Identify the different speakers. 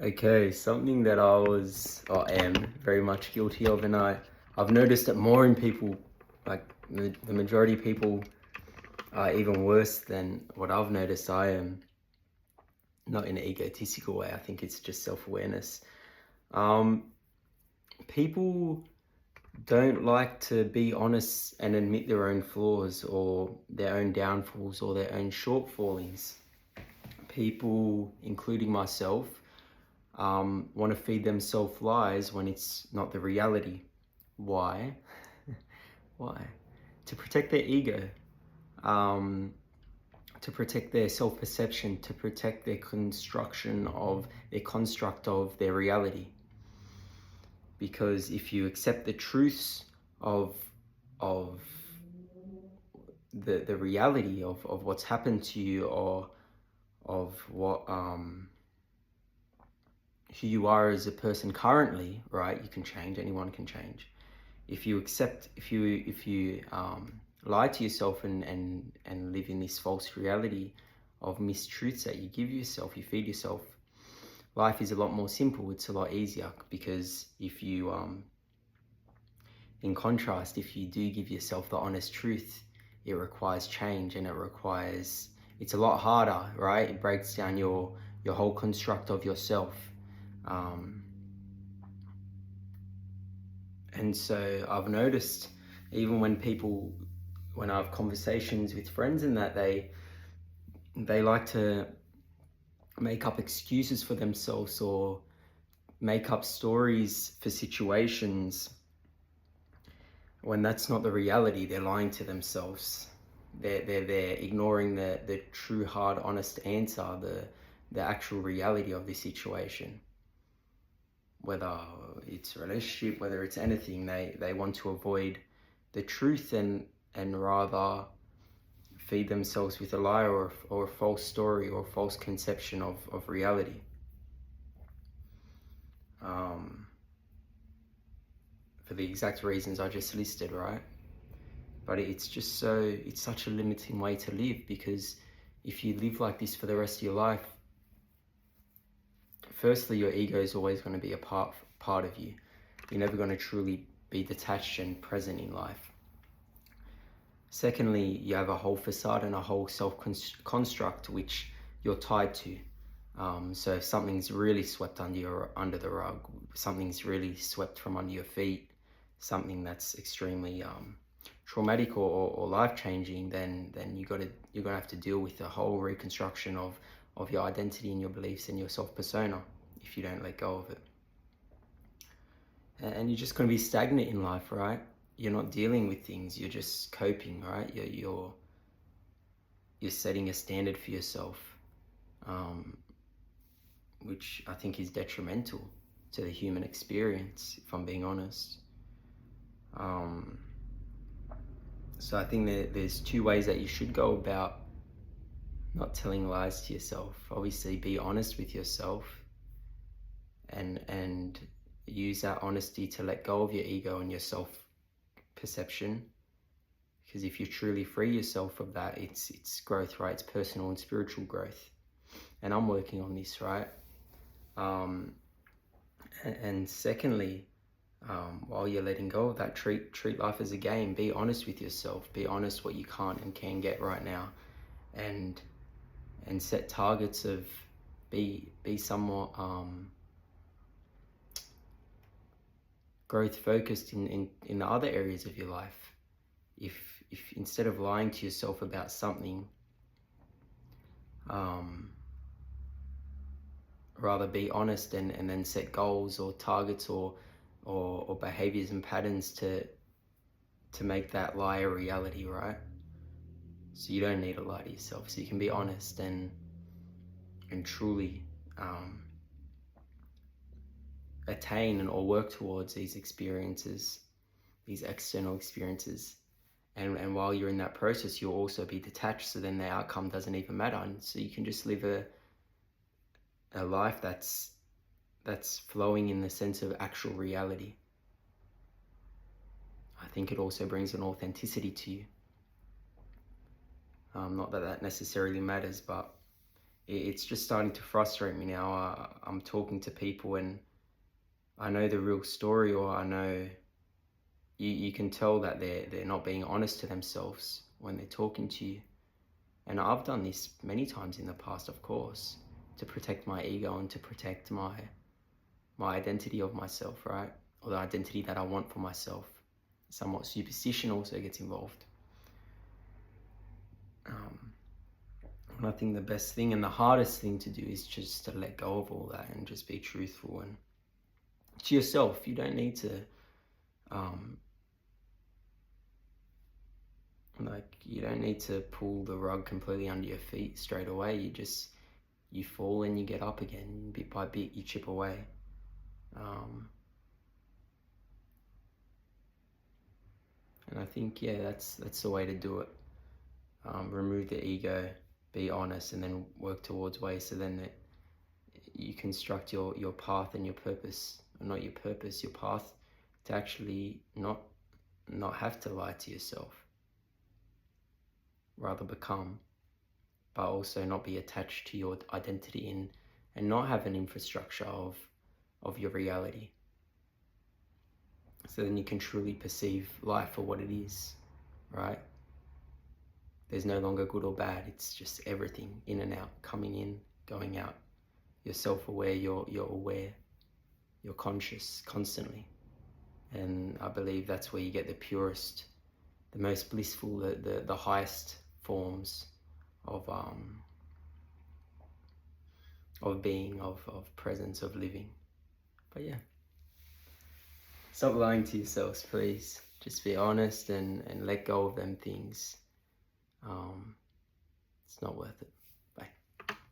Speaker 1: Okay, something that I was or am very much guilty of, and I've noticed it more in people. Like the majority of people are even worse than what I've noticed. I am not in an egotistical way. I think it's just self-awareness. Um, People don't like to be honest and admit their own flaws or their own downfalls or their own shortfallings. People, including myself, want to feed themselves lies when it's not the reality. Why? Why? To protect their ego, um, to protect their self-perception, to protect their construct of their reality. Because if you accept the truths of the reality of what's happened to you, or of what who you are as a person currently, right? You can change. Anyone can change. If you accept, if you lie to yourself and live in this false reality of mistruths that you give yourself, you feed yourself, life is a lot more simple. It's a lot easier, because if you in contrast, if you do give yourself the honest truth, it requires change, and it's a lot harder, right? It breaks down your whole construct of yourself. And so I've noticed, even when I have conversations with friends and that, they like to make up excuses for themselves or make up stories for situations when that's not the reality. They're lying to themselves. They're ignoring the true, hard, honest answer, the actual reality of the situation. Whether it's a relationship, whether it's anything, they want to avoid the truth and rather feed themselves with a lie or a false story or a false conception of reality. For the exact reasons I just listed, right? But it's such a limiting way to live, because if you live like this for the rest of your life, firstly, your ego is always going to be a part of you. You're never going to truly be detached and present in life. Secondly, you have a whole facade and a whole self-construct which you're tied to. So if something's really swept under the rug, something's really swept from under your feet, something that's extremely traumatic or life-changing, then you're gonna have to deal with the whole reconstruction of your identity and your beliefs and your self-persona if you don't let go of it. And you're just gonna be stagnant in life, right? You're not dealing with things, you're just coping, right? You're setting a standard for yourself, which I think is detrimental to the human experience, if I'm being honest. So I think there's two ways that you should go about not telling lies to yourself. Obviously, be honest with yourself and use that honesty to let go of your ego and your self-perception. Because if you truly free yourself of that, it's growth, right? It's personal and spiritual growth. And I'm working on this, right? And secondly, while you're letting go of that, treat life as a game. Be honest with yourself. Be honest what you can't and can get right now, and set targets of be somewhat growth focused in the other areas of your life. If instead of lying to yourself about something, rather be honest and then set goals or targets or behaviors and patterns to make that lie a reality, right? So you don't need to lie to yourself. So you can be honest and truly attain or work towards these experiences, these external experiences. And while you're in that process, you'll also be detached, so then the outcome doesn't even matter. And so you can just live a life that's flowing in the sense of actual reality. I think it also brings an authenticity to you. Not that necessarily matters, but it's just starting to frustrate me now. I'm talking to people and I know the real story, or I know you can tell that they're not being honest to themselves when they're talking to you. And I've done this many times in the past, of course, to protect my ego and to protect my identity of myself, right? Or the identity that I want for myself. Somewhat superstition also gets involved. And I think the best thing and the hardest thing to do is just to let go of all that and just be truthful and to yourself. You don't need to you don't need to pull the rug completely under your feet straight away. You fall and you get up again. Bit by bit you chip away. And I think, yeah, that's the way to do it. Remove the ego, be honest, and then work towards ways so then that you construct your path and your purpose, or not your purpose, your path, to actually not have to lie to yourself, rather become, but also not be attached to your identity and not have an infrastructure of your reality. So then you can truly perceive life for what it is, right? There's no longer good or bad. It's just everything in and out, coming in, going out. You're self-aware, you're aware, you're conscious constantly. And I believe that's where you get the purest, the most blissful, the highest forms of being, of presence, of living. But yeah, stop lying to yourselves, please. Just be honest and let go of them things. It's not worth it.